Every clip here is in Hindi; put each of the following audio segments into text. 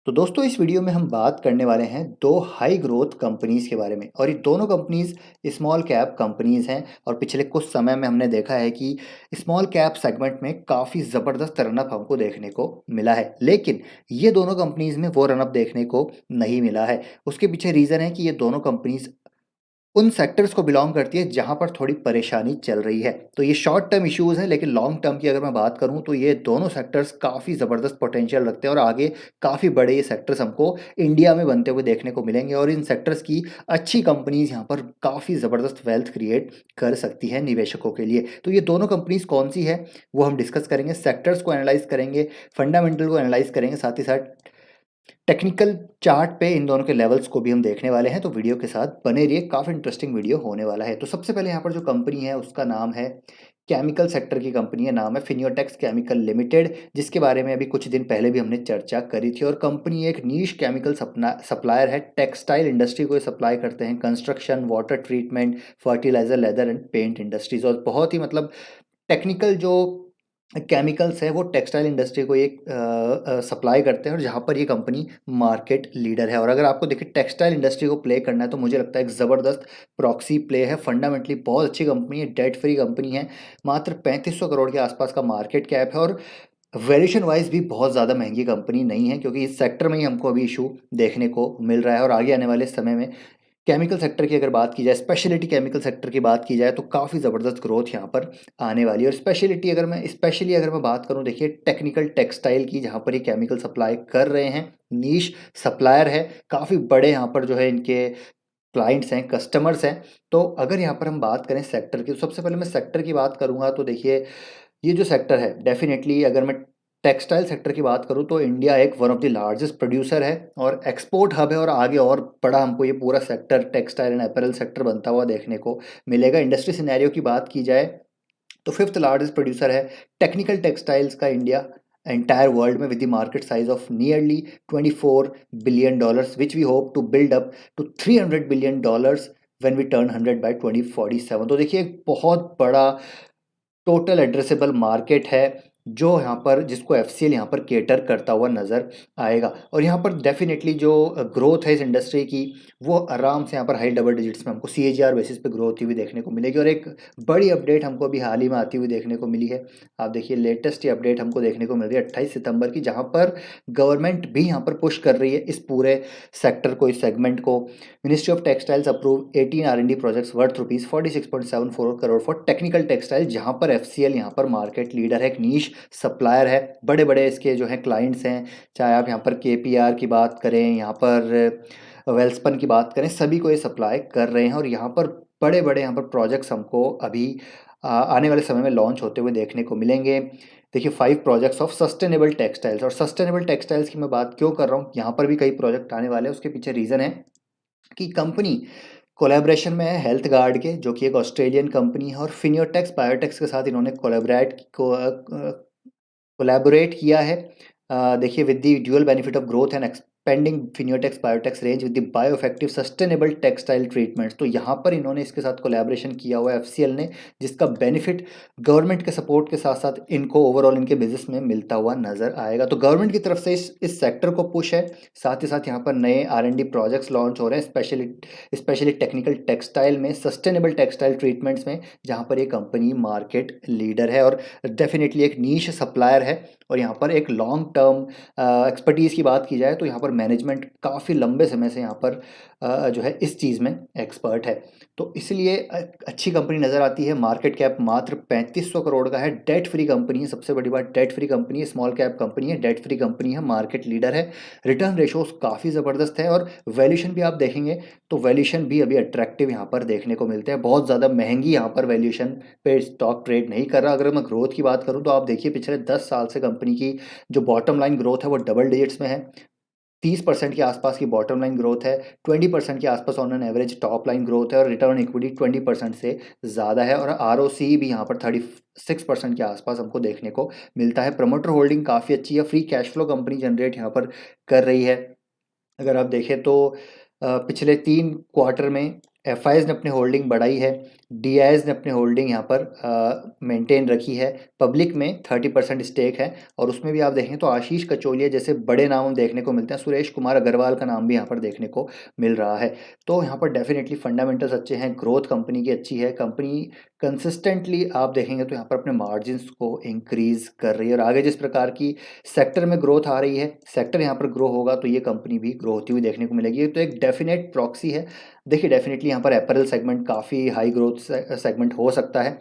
तो दोस्तों इस वीडियो में हम बात करने वाले हैं दो हाई ग्रोथ कंपनीज के बारे में। और ये दोनों कंपनीज स्मॉल कैप कंपनीज हैं और पिछले कुछ समय में हमने देखा है कि स्मॉल कैप सेगमेंट में काफ़ी ज़बरदस्त रनअप हमको देखने को मिला है। लेकिन ये दोनों कंपनीज में वो रनअप देखने को नहीं मिला है। उसके पीछे रीज़न है कि ये दोनों कंपनीज उन सेक्टर्स को बिलोंग करती है जहाँ पर थोड़ी परेशानी चल रही है। तो ये शॉर्ट टर्म इश्यूज़ हैं, लेकिन लॉन्ग टर्म की अगर मैं बात करूँ तो ये दोनों सेक्टर्स काफ़ी ज़बरदस्त पोटेंशियल रखते हैं और आगे काफ़ी बड़े ये सेक्टर्स हमको इंडिया में बनते हुए देखने को मिलेंगे। और इन सेक्टर्स की अच्छी कंपनीज़ यहाँ पर काफ़ी ज़बरदस्त वेल्थ क्रिएट कर सकती है निवेशकों के लिए। तो ये दोनों कंपनीज़ कौन सी है वो हम डिस्कस करेंगे, सेक्टर्स को एनालाइज करेंगे, फंडामेंटल को एनालाइज करेंगे, साथ ही साथ टेक्निकल चार्ट पे इन दोनों के लेवल्स को भी हम देखने वाले हैं। तो वीडियो के साथ बने रहिए, काफ़ी इंटरेस्टिंग वीडियो होने वाला है। तो सबसे पहले यहाँ पर जो कंपनी है उसका नाम है, केमिकल सेक्टर की कंपनी है, नाम है फिनियोटेक्स केमिकल लिमिटेड, जिसके बारे में अभी कुछ दिन पहले भी हमने चर्चा करी थी। और कंपनी एक नीश केमिकल सप्लायर है, टेक्सटाइल इंडस्ट्री को ये सप्लाई करते हैं, construction, water treatment, fertiliser, leather and paint industries. और बहुत ही मतलब टेक्निकल जो केमिकल्स है वो टेक्सटाइल इंडस्ट्री को एक सप्लाई करते हैं और जहाँ पर ये कंपनी मार्केट लीडर है। और अगर आपको देखिए टेक्सटाइल इंडस्ट्री को प्ले करना है तो मुझे लगता है एक ज़बरदस्त प्रॉक्सी प्ले है। फंडामेंटली बहुत अच्छी कंपनी है, डेट फ्री कंपनी है, मात्र 3500 करोड़ के आसपास का मार्केट कैप है। और वैल्यूएशन वाइज भी बहुत ज़्यादा महंगी कंपनी नहीं है, क्योंकि इस सेक्टर में ही हमको अभी इशू देखने को मिल रहा है। और आगे आने वाले समय में केमिकल सेक्टर की अगर बात की जाए, स्पेशलिटी केमिकल सेक्टर की बात की जाए, तो काफ़ी ज़बरदस्त ग्रोथ यहाँ पर आने वाली है। और स्पेशली अगर मैं बात करूँ, देखिए टेक्निकल टेक्सटाइल की, जहाँ पर ये केमिकल सप्लाई कर रहे हैं, नीश सप्लायर है, काफ़ी बड़े यहाँ पर जो है इनके क्लाइंट्स हैं, कस्टमर्स हैं। तो अगर यहाँ पर हम बात करें सेक्टर की, तो सबसे पहले मैं सेक्टर की बात करूँगा। तो देखिए ये जो सेक्टर है, डेफिनेटली अगर मैं टेक्सटाइल सेक्टर की बात करूँ तो इंडिया एक one of the largest producer है और एक्सपोर्ट हब है। और आगे और बड़ा हमको ये पूरा sector textile and apparel sector बनता हुआ देखने को मिलेगा। इंडस्ट्री सिनेरियो की बात की जाए तो फिफ्थ लार्जेस्ट प्रोड्यूसर है टेक्निकल टेक्सटाइल्स का इंडिया एंटायर वर्ल्ड में, with the market size of nearly $24 billion, which we hope to build up to $300 billion when we turn 100 by 2047। तो देखिए एक बहुत बड़ा टोटल एड्रेसेबल मार्केट है जो यहाँ पर, जिसको एफसीएल यहाँ पर केटर करता हुआ नज़र आएगा। और यहाँ पर डेफिनेटली जो ग्रोथ है इस इंडस्ट्री की, वो आराम से यहाँ पर हाई डबल डिजिट्स में हमको सीएजीआर बेसिस पे ग्रो होती हुई देखने को मिलेगी। और एक बड़ी अपडेट हमको अभी हाल ही में आती हुई देखने को मिली है। आप देखिए लेटेस्ट ये अपडेट हमको देखने को मिल रही है 28 सितंबर की, जहाँ पर गवर्नमेंट भी यहाँ पर पुश कर रही है इस पूरे सेक्टर को, इस सेगमेंट को। Ministry of textiles approve 18 R&D projects worth rupees 46.74 crore for technical textile, जहाँ पर एफसीएल यहाँ पर मार्केट लीडर है, एक नीश सप्लायर है। बड़े बड़े इसके जो हैं क्लाइंट्स हैं, चाहे आप यहाँ पर केपीआर की बात करें, यहाँ पर वेल्सपन की बात करें, सभी को ये सप्लाई कर रहे हैं। और यहाँ पर बड़े बड़े यहाँ पर प्रोजेक्ट्स हमको अभी आने वाले समय में लॉन्च होते हुए देखने को मिलेंगे। देखिए 5 प्रोजेक्ट्स ऑफ सस्टेनेबल टेक्सटाइल्स। और सस्टेनेबल टेक्सटाइल्स की मैं बात क्यों कर रहा हूँ, यहाँ पर भी कई प्रोजेक्ट आने वाले हैं। उसके पीछे रीज़न है कि कंपनी कोलैबोरेशन में है हेल्थ गार्ड के, जो कि एक ऑस्ट्रेलियन कंपनी है, और फिनियोटेक्स बायोटेक्स के साथ इन्होंने कोलैबोरेट किया है। देखिए with the dual benefit of growth and expanding Finiotex Biotex range with the bio effective sustainable textile treatments. तो यहाँ पर इन्होंने इसके साथ कोलैबोरेशन किया हुआ है एफसीएल ने, जिसका बेनिफिट गवर्नमेंट के सपोर्ट के साथ साथ इनको ओवरऑल इनके बिजनेस में मिलता हुआ नजर आएगा। तो गवर्नमेंट की तरफ से इस सेक्टर को पुश है। साथ ही साथ यहाँ पर नए आर&डी प्रोजेक्ट्स लॉन्च हो रहे हैं, स्पेशली टेक्निकल टेक्सटाइल में, सस्टेनेबल टेक्सटाइल ट्रीटमेंट्स में, जहाँ पर ये कंपनी मार्केट लीडर है और डेफिनेटली एक नीश सप्लायर है। और यहाँ पर एक लॉन्ग टर्म एक्सपर्टीज़ की बात की जाए तो यहाँ पर मैनेजमेंट काफ़ी लंबे समय से यहाँ पर जो है इस चीज़ में एक्सपर्ट है। तो इसलिए अच्छी कंपनी नज़र आती है। मार्केट कैप मात्र 3500 करोड़ का है, डेट फ्री कंपनी है, सबसे बड़ी बात डेट फ्री कंपनी है, स्मॉल कैप कंपनी है, डेट फ्री कंपनी है, मार्केट लीडर है, रिटर्न रेशोज काफ़ी ज़बरदस्त है। और वैल्यूशन भी आप देखेंगे तो वैल्यूशन भी अभी अट्रैक्टिव यहाँ पर देखने को मिलते हैं, बहुत ज़्यादा महंगी यहाँ पर वैल्यूशन पे स्टॉक ट्रेड नहीं कर रहा। अगर मैं ग्रोथ की बात करूँ तो आप देखिए पिछले 10 साल से कंपनी की जो बॉटम लाइन ग्रोथ है वो डबल डिजिट्स में है। 30% के आसपास की बॉटम लाइन ग्रोथ है, 20% के आसपास on an average top line growth है, और रिटर्न इक्विटी 20% से ज़्यादा है। और आरओसी भी यहाँ पर 36% के आसपास हमको देखने को मिलता है। प्रमोटर होल्डिंग काफ़ी अच्छी है, free cash flow company generate यहाँ पर कर रही है। अगर आप देखें तो पिछले 3 क्वार्टर में एफआईज ने अपनी होल्डिंग बढ़ाई है, डीआईएस ने अपनी होल्डिंग यहाँ पर मेंटेन रखी है। पब्लिक में 30% स्टेक है और उसमें भी आप देखें तो आशीष कचोलिया जैसे बड़े नाम हम देखने को मिलते हैं। सुरेश कुमार अग्रवाल का नाम भी यहाँ पर देखने को मिल रहा है। तो यहाँ पर डेफिनेटली फंडामेंटल्स अच्छे हैं, ग्रोथ कंपनी की अच्छी है। कंपनी कंसिस्टेंटली आप देखेंगे तो यहाँ पर अपने मार्जिन्स को इंक्रीज कर रही है और आगे जिस प्रकार की सेक्टर में ग्रोथ आ रही है, सेक्टर यहाँ पर ग्रो होगा तो ये कंपनी भी ग्रो होती हुई देखने को मिलेगी। तो एक डेफिनेट प्रॉक्सी है। देखिए डेफिनेटली यहाँ पर अपैरल सेगमेंट काफ़ी हाई ग्रोथ सेगमेंट हो सकता है।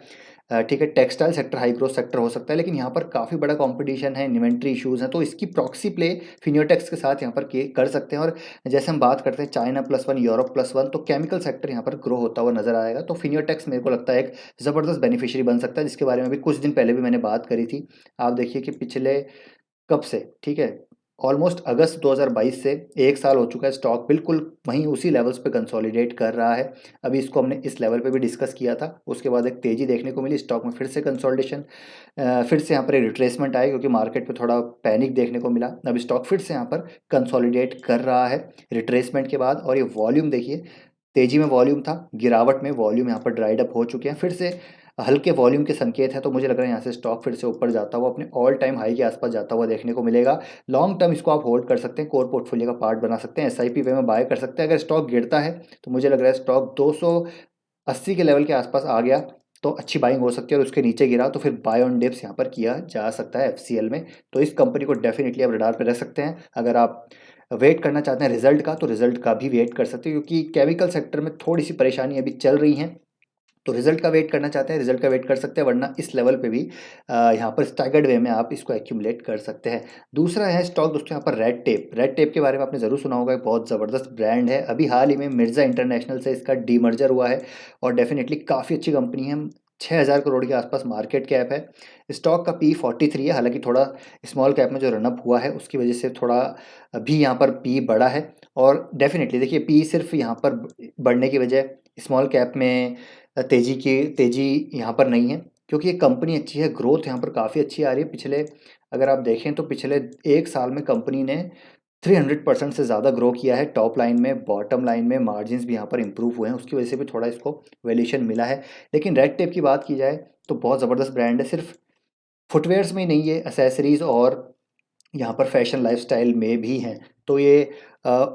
ठीक है, textile sector high growth sector हो सकता है, लेकिन यहाँ पर काफ़ी बड़ा कंपटीशन है, इन्वेंट्री इश्यूज हैं, तो इसकी प्रॉक्सी प्ले फिनियोटेक्स के साथ यहाँ पर कर सकते हैं। और जैसे हम बात करते हैं चाइना +1 यूरोप +1, तो केमिकल सेक्टर यहाँ पर ग्रो होता हुआ नजर आएगा। तो फिनियोटेक्स मेरे को लगता है एक ज़बरदस्त बेनिफिशियरी बन सकता है, जिसके बारे में भी कुछ दिन पहले भी मैंने बात करी थी। आप देखिए कि पिछले कब से, ठीक है, ऑलमोस्ट अगस्त 2022 से 1 साल हो चुका है, स्टॉक बिल्कुल वहीं उसी लेवल्स पे कंसोलिडेट कर रहा है। अभी इसको हमने इस लेवल पे भी डिस्कस किया था, उसके बाद एक तेज़ी देखने को मिली, स्टॉक में फिर से कंसोलिडेशन, फिर से यहाँ पर एक रिट्रेसमेंट आई क्योंकि मार्केट में थोड़ा पैनिक देखने को मिला। अभी स्टॉक फिर से यहाँ पर कंसोलिडेट कर रहा है रिट्रेसमेंट के बाद। और ये वॉल्यूम देखिए, तेजी में वॉल्यूम था, गिरावट में वॉल्यूम यहाँ पर ड्राइड अप हो चुके हैं, फिर से हल्के वॉल्यूम के संकेत हैं। तो मुझे लग रहा है यहाँ से स्टॉक फिर से ऊपर जाता हुआ अपने ऑल टाइम हाई के आसपास जाता हुआ देखने को मिलेगा। लॉन्ग टर्म इसको आप होल्ड कर सकते हैं, कोर पोर्टफोलियो का पार्ट बना सकते हैं, एसआईपी वे में बाय कर सकते हैं। अगर स्टॉक गिरता है तो मुझे लग रहा है स्टॉक 280 के लेवल के आसपास आ गया तो अच्छी बाइंग हो सकती है, और उसके नीचे गिरा तो फिर बाय ऑन डिप्स यहाँ पर किया जा सकता है एफसीएल में। तो इस कंपनी को डेफिनेटली आप रडार पर रख सकते हैं। अगर आप वेट करना चाहते हैं रिजल्ट का, तो रिजल्ट का भी वेट कर सकते हैं, क्योंकि केमिकल सेक्टर में थोड़ी सी परेशानी अभी चल रही है। तो रिजल्ट का वेट करना चाहते हैं, रिजल्ट का वेट कर सकते हैं, वरना इस लेवल पे भी यहाँ पर स्टैगर्ड वे में आप इसको एक्यूमुलेट कर सकते हैं। दूसरा है स्टॉक दोस्तों यहाँ पर रेड टेप। रेड टेप के बारे में आपने ज़रूर सुना होगा, एक बहुत ज़बरदस्त ब्रांड है। अभी हाल ही में मिर्ज़ा इंटरनेशनल से इसका डीमर्जर हुआ है और डेफिनेटली काफ़ी अच्छी कंपनी है। 6,000 करोड़ के आसपास मार्केट कैप है। स्टॉक का पी 43 है, हालांकि थोड़ा स्मॉल कैप में जो रनअप हुआ है उसकी वजह से थोड़ा भी यहाँ पर पी बढ़ा है। और डेफिनेटली देखिए पी सिर्फ यहाँ पर बढ़ने की वजह स्मॉल कैप में तेज़ी यहाँ पर नहीं है, क्योंकि ये कंपनी अच्छी है, ग्रोथ यहाँ पर काफ़ी अच्छी आ रही है। पिछले अगर आप देखें तो पिछले 1 साल में कंपनी ने 300% से ज़्यादा ग्रो किया है, टॉप लाइन में, बॉटम लाइन में, मार्जिन्स भी यहाँ पर इंप्रूव हुए हैं, उसकी वजह से भी थोड़ा इसको वैल्यूएशन मिला है। लेकिन रेड टेप की बात की जाए तो बहुत ज़बरदस्त ब्रांड है, सिर्फ फुटवेयर्स में ही नहीं है, एक्सेसरीज़ और यहाँ पर फैशन लाइफस्टाइल में भी हैं। तो ये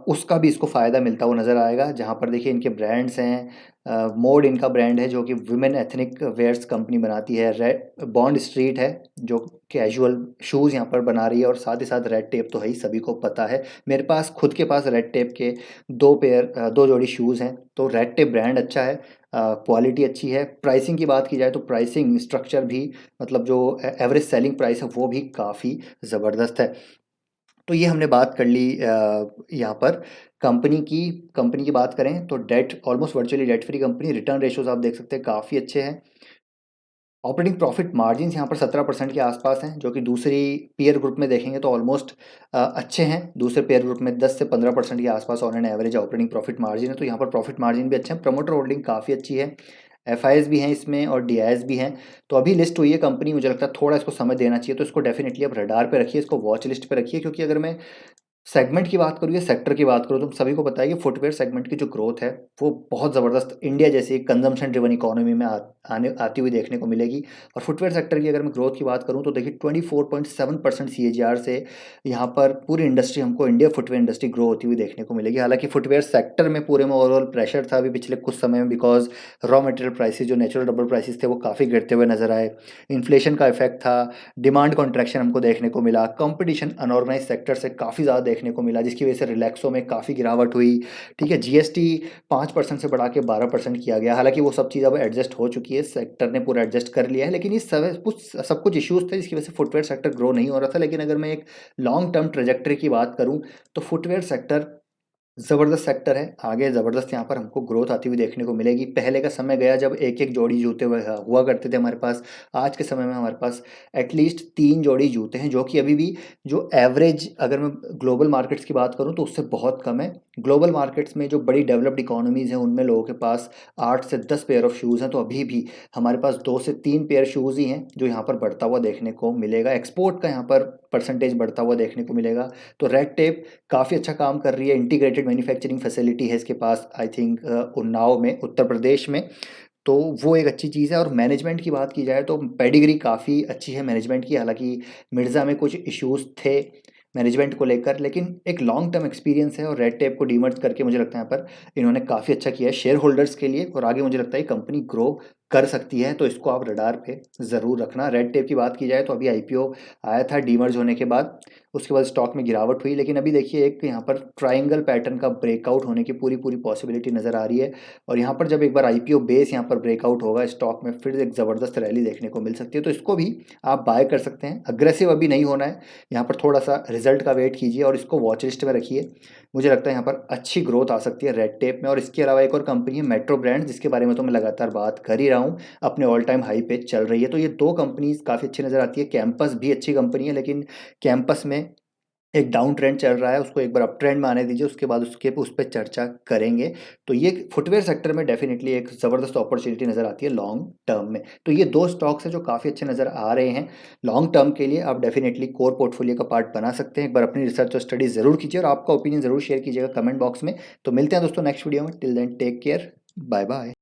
उसका भी इसको फ़ायदा मिलता हुआ नज़र आएगा, जहाँ पर देखिए इनके ब्रांड्स हैं। मोड इनका ब्रांड है जो कि वुमेन एथनिक वेयर्स कंपनी बनाती है। रेड बॉन्ड स्ट्रीट है जो कैजुअल शूज़ यहाँ पर बना रही है, और साथ ही साथ रेड टेप तो है ही, सभी को पता है। मेरे पास खुद के पास रेड टेप के 2 जोड़ी शूज़ हैं। तो रेड टेप ब्रांड अच्छा है, क्वालिटी अच्छी है। प्राइसिंग की बात की जाए तो प्राइसिंग स्ट्रक्चर भी, मतलब जो एवरेज सेलिंग प्राइस है वो भी काफ़ी ज़बरदस्त है। तो ये हमने बात कर ली यहाँ पर कंपनी की बात करें तो debt almost virtually debt free company. Return ratios आप देख सकते हैं काफ़ी अच्छे हैं। ऑपरेटिंग प्रॉफिट मार्जिन्स यहाँ पर 17% के आसपास हैं, जो कि दूसरी पीयर ग्रुप में देखेंगे तो ऑलमोस्ट अच्छे हैं। दूसरे पीयर ग्रुप में 10 से 15% के आसपास on an average operating profit margin है, तो यहाँ पर प्रॉफिट मार्जिन भी अच्छे हैं। प्रमोटर होल्डिंग काफ़ी अच्छी है, एफआईएस भी हैं इसमें और डीआईएस भी हैं। तो अभी लिस्ट हुई है कंपनी, मुझे लगता है थोड़ा इसको समय देना चाहिए, तो इसको डेफिनेटली आप रडार पे रखिए, इसको वॉच लिस्ट पे रखिए। क्योंकि अगर मैं सेगमेंट की बात करूँ या सेक्टर की बात करूँ तो सभी को पता है कि फुटवेयर सेगमेंट की जो ग्रोथ है वो बहुत ज़बरदस्त इंडिया जैसी कंजम्पशन ड्रिवन इकोनॉमी में आती हुई देखने को मिलेगी। और फुटवेयर सेक्टर की अगर मैं ग्रोथ की बात करूँ तो देखिए 24.7% CAGR से यहाँ पर पूरी इंडस्ट्री, हमको इंडिया फुटवेयर इंडस्ट्री ग्रो होती हुई देखने को मिलेगी। हालांकि फुटवेयर सेक्टर में पूरे में ओवरऑल प्रेशर था अभी पिछले कुछ समय में, बिकॉज रॉ मटेरियल प्राइसेस जो नेचुरल रबर प्राइसेस थे वो काफ़ी गिरते हुए नजर आए, इन्फ्लेशन का इफेक्ट था, डिमांड कॉन्ट्रैक्शन हमको देखने को मिला, कंपटीशन अनऑर्गेनाइज सेक्टर से काफ़ी ज़्यादा देखने को मिला, जिसकी वजह से रिलैक्सो में काफ़ी गिरावट हुई। ठीक है, जीएसटी 5% से बढ़ा के 12% किया गया। हालांकि वो सब चीज़ अब एडजस्ट हो चुकी है, सेक्टर ने पूरा एडजस्ट कर लिया है, लेकिन ये सब कुछ इश्यूज थे जिसकी वजह से फुटवेयर सेक्टर ग्रो नहीं हो रहा था। लेकिन अगर मैं एक लॉन्ग टर्म ट्रेजेक्टरी की बात करूँ तो फुटवेयर सेक्टर ज़बरदस्त सेक्टर है, आगे ज़बरदस्त यहाँ पर हमको ग्रोथ आती हुई देखने को मिलेगी। पहले का समय गया जब एक एक जोड़ी जूते हुआ करते थे हमारे पास। आज के समय में हमारे पास एटलीस्ट 3 जोड़ी जूते हैं, जो कि अभी भी जो एवरेज, अगर मैं ग्लोबल मार्केट्स की बात करूँ तो उससे बहुत कम है। ग्लोबल मार्केट्स में जो बड़ी डेवलप्ड इकोनॉमीज़ हैं उनमें लोगों के पास 8 से 10 पेयर ऑफ शूज़ हैं, तो अभी भी हमारे पास 2 से 3 पेयर शूज़ ही हैं जो यहाँ पर बढ़ता हुआ देखने को मिलेगा। एक्सपोर्ट का यहाँ पर परसेंटेज बढ़ता हुआ देखने को मिलेगा। तो रेड टेप काफ़ी अच्छा काम कर रही है, इंटीग्रेटेड मैन्युफैक्चरिंग फैसिलिटी है इसके पास, आई थिंक उन्नाव में, उत्तर प्रदेश में। तो वो एक अच्छी चीज़ है। और मैनेजमेंट की बात की जाए तो पेडिग्री काफ़ी अच्छी है मैनेजमेंट की। हालाँकि मिर्ज़ा में कुछ इश्यूज़ थे मैनेजमेंट को लेकर, लेकिन एक लॉन्ग टर्म एक्सपीरियंस है और रेड टेप को डीमर्ज करके मुझे लगता है यहाँ पर इन्होंने काफ़ी अच्छा किया है शेयर होल्डर्स के लिए, और आगे मुझे लगता है कंपनी ग्रो कर सकती है, तो इसको आप रडार पे ज़रूर रखना। रेड टेप की बात की जाए तो अभी आईपीओ आया था डीमर्ज होने के बाद, उसके बाद स्टॉक में गिरावट हुई, लेकिन अभी देखिए एक यहाँ पर ट्रायंगल पैटर्न का ब्रेकआउट होने की पूरी पूरी पॉसिबिलिटी नज़र आ रही है। और यहाँ पर जब एक बार आईपीओ बेस यहाँ पर ब्रेकआउट होगा स्टॉक में, फिर एक ज़बरदस्त रैली देखने को मिल सकती है, तो इसको भी आप बाय कर सकते हैं। अग्रेसिव अभी नहीं होना है, यहाँ पर थोड़ा सा रिजल्ट का वेट कीजिए और इसको वॉच लिस्ट में रखिए। मुझे लगता है यहाँ पर अच्छी ग्रोथ आ सकती है रेड टेप में। और इसके अलावा एक और कंपनी है मेट्रो ब्रांड, जिसके बारे में तो मैं लगातार बात कर ही रहा हूँ, अपने ऑल टाइम हाई पे चल रही है। तो ये दो कंपनीज काफ़ी अच्छी नज़र आती है। कैंपस भी अच्छी कंपनी है, लेकिन कैंपस में एक डाउन ट्रेंड चल रहा है, उसको एक बार अप ट्रेंड में आने दीजिए, उसके बाद उसके उस पर चर्चा करेंगे। तो ये फुटवेयर सेक्टर में डेफिनेटली एक ज़बरदस्त अपॉर्चुनिटी नज़र आती है लॉन्ग टर्म में। तो ये दो स्टॉक्स हैं जो काफ़ी अच्छे नज़र आ रहे हैं लॉन्ग टर्म के लिए। आप डेफिनेटली कोर पोर्टफोलियो का पार्ट बना सकते हैं। एक बार अपनी रिसर्च और स्टडी ज़रूर कीजिए और आपका ओपिनियन ज़रूर शेयर कीजिएगा कमेंट बॉक्स में। तो मिलते हैं दोस्तों नेक्स्ट वीडियो में। Till then take care, bye bye.